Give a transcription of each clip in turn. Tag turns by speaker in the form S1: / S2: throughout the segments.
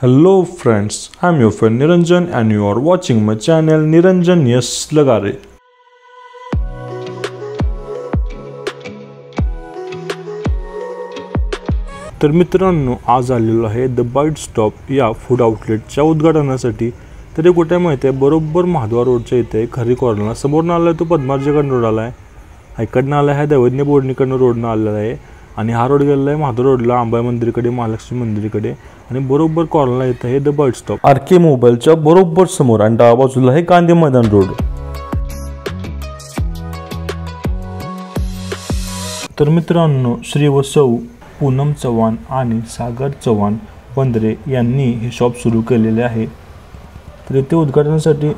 S1: Hello friends, I'm your friend Niranjan and you are watching my channel Niranjan Yes Lagare. तर मित्रांनो, आज आलेलो आहे द बाईट स्टॉप या फूड आउटलेटच्या उद्घाटनासाठी. तर हे कुठे माहिती आहे, बरोबर महाद्वार रोडच्या इथे खरी कॉर्नरला समोर आला आहे तो पद्मार्जीकडून रोड आला आहे, इकडनं आला आहे दैवज्ञ बोर्डनीकडनं रोडनं आलेला आहे आणि हा रोड गेलेला आहे महाद्वार रोडला अंबाई मंदिरकडे, महालक्ष्मी मंदिरकडे आणि बरोबर कॉर्नरला येत आहे द बाईट स्टॉप आरके मोबाईलच्या बरोबर समोर आणि डाव्या बाजूला आहे गांधी मैदान रोड. तर मित्रांनो, श्री व सौ पूनम चव्हाण आणि सागर चव्हाण बंद्रे यांनी हे शॉप सुरू केलेले आहे. तर इथे उद्घाटनासाठी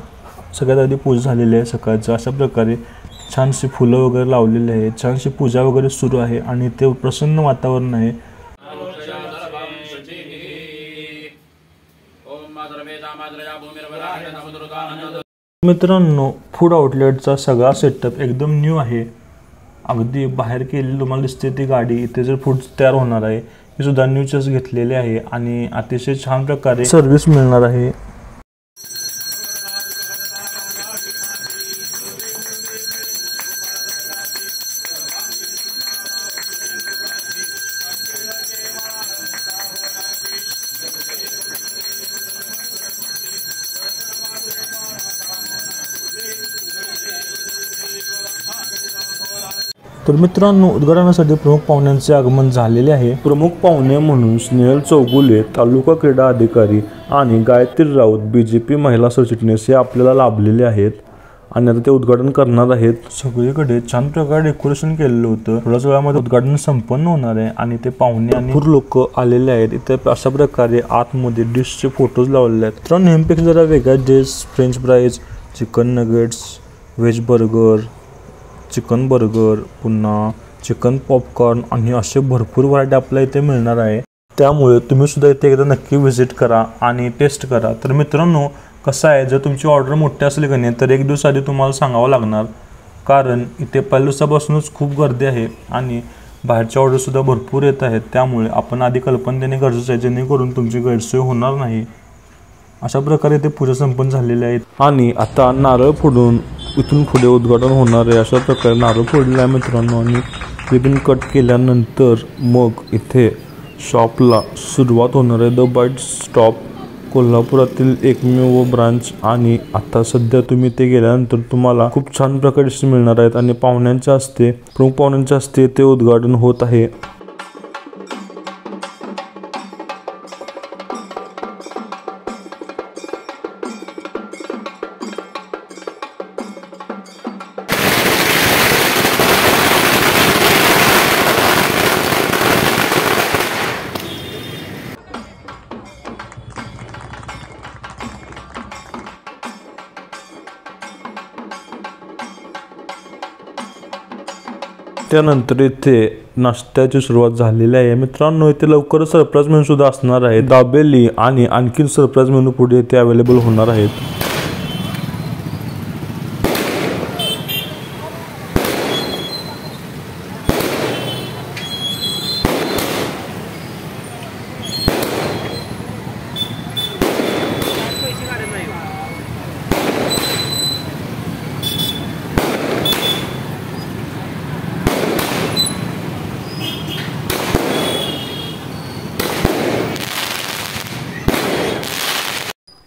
S1: सगळ्यात आधी पूजा झालेली आहे सकाळचं. अशा प्रकारे छानशी फुलं वगैरे लावलेली आहे, छानशी पूजा वगैरे सुरू आहे आणि ते प्रसन्न वातावरण आहे. मित्रांनो, फूड आउटलेटचा सगळा सेटअप एकदम न्यू आहे. अगदी बाहेर केलेली तुम्हाला दिसते ती गाडी, इथे जर फूड तयार होणार आहे हे सुद्धा न्यूचेस घेतलेले आहे आणि अतिशय छान प्रकारे सर्व्हिस मिळणार आहे. तर मित्रांनो, उद्घाटनासाठी प्रमुख पाहुण्यांचे आगमन झालेले आहे. प्रमुख पाहुणे म्हणून स्नेहल चौगुले तालुका क्रीडा अधिकारी आणि गायत्री राऊत बीजेपी महिला सरचिटणीस हे आपल्याला लाभलेले आहेत आणि आता ते उद्घाटन करणार आहेत. सगळीकडे छान प्रकारे डेकोरेशन केलेलं होतं. थोड्याच वेळामध्ये उद्घाटन संपन्न होणार आहे आणि ते पाहुणे आणि भरपूर लोक आलेले आहेत. इथे अशा प्रकारे आतमध्ये डिशचे फोटोज लावलेले आहेत. तर नेहमीपेक्षा जरा वेगळ्या dish, French fries, chicken nuggets, veg burger, chicken burger, पुन्हा चिकन पॉपकॉर्न आणि असे भरपूर व्हरायटी आपल्याला इथे मिळणार आहे. त्यामुळे तुम्ही सुद्धा इथे एकदा नक्की व्हिजिट करा आणि टेस्ट करा. तर मित्रांनो, कसं आहे, जर तुमची ऑर्डर मोठी असली की नाही तर एक दिवस आधी तुम्हाला सांगावं लागणार, कारण इथे पहिल्या दिवसापासूनच खूप गर्दी आहे आणि बाहेरच्या ऑर्डरसुद्धा भरपूर येत आहेत. त्यामुळे आपण आधी कल्पना देणे गरजेचं आहे, जेणेकरून तुमची गैरसोय होणार नाही. अशा प्रकारे ते पूजा संपन्न झालेली आहेत आणि आता नारळ फोडून इथून पुढे उद्घाटन होणार आहे. अशा प्रकारे नारळ फोडलेला आहे मित्रांनो आणि रिबन कट केल्यानंतर मग इथे शॉपला सुरुवात होणार आहे. द बाईट स्टॉप कोल्हापुरातील एकमेव ब्रांच आणि आता सध्या तुम्ही ते गेल्यानंतर तुम्हाला खूप छान प्रकारे मिळणार आहेत आणि पाहुण्यांच्या हस्ते, प्रमुख पाहुण्यांच्या हस्ते ते उद्घाटन होत आहे. त्यानंतर इथे नाश्त्याची सुरुवात झालेली आहे. मित्रांनो, इथे लवकरच सरप्राईज मेनू सुद्धा असणार आहे. दाबेली आणि आणखीन सरप्राईज मेनू पुढे इथे अवेलेबल होणार आहेत.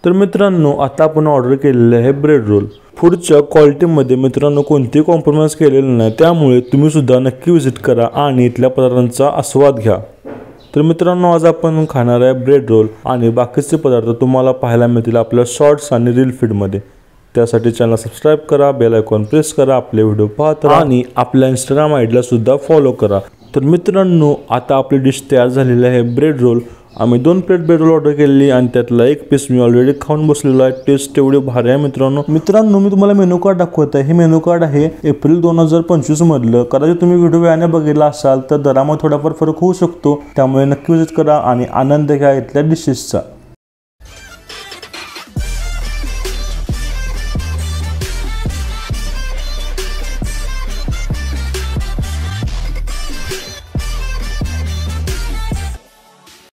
S1: तर मित्रांनो, आता आपण ऑर्डर केलेले आहे ब्रेड रोल. फूडच्या क्वालिटीमध्ये मित्रांनो कोणतेही कॉम्प्रोमाइज केलेलं नाही, त्यामुळे तुम्ही सुद्धा नक्की व्हिजिट करा आणि इथल्या पदार्थांचा आस्वाद घ्या. तर मित्रांनो, आज आपण खाणार आहे ब्रेड रोल आणि बाकीचे पदार्थ तुम्हाला पाहायला मिळतील आपल्या शॉर्ट्स आणि रील फीडमध्ये. त्यासाठी चॅनल सबस्क्राईब करा, बेल आयकॉन प्रेस करा, आपले व्हिडिओ पाहत राहा आणि आपल्या इंस्टाग्राम आयडीला सुद्धा फॉलो करा. तर मित्रांनो, आता आपली डिश तयार झालेली आहे ब्रेड रोल. आम्ही 2 प्लेट ब्रेड रोल ऑर्डर केलेली आणि त्यातला 1 पीस मी ऑलरेडी खाऊन बसलेलो आहे. टेस्ट एवढी भारी आहे मित्रांनो. मी तुम्हाला मेनू कार्ड दाखवत आहे. हे मेनू कार्ड आहे एप्रिल 2025 मधलं. कदाचित तुम्ही व्हिडिओ वेळाने बघितला असाल तर दरामध्ये थोडाफार फरक होऊ शकतो, त्यामुळे नक्की विजिट करा आणि आनंद घ्या इथल्या डिशेसचा.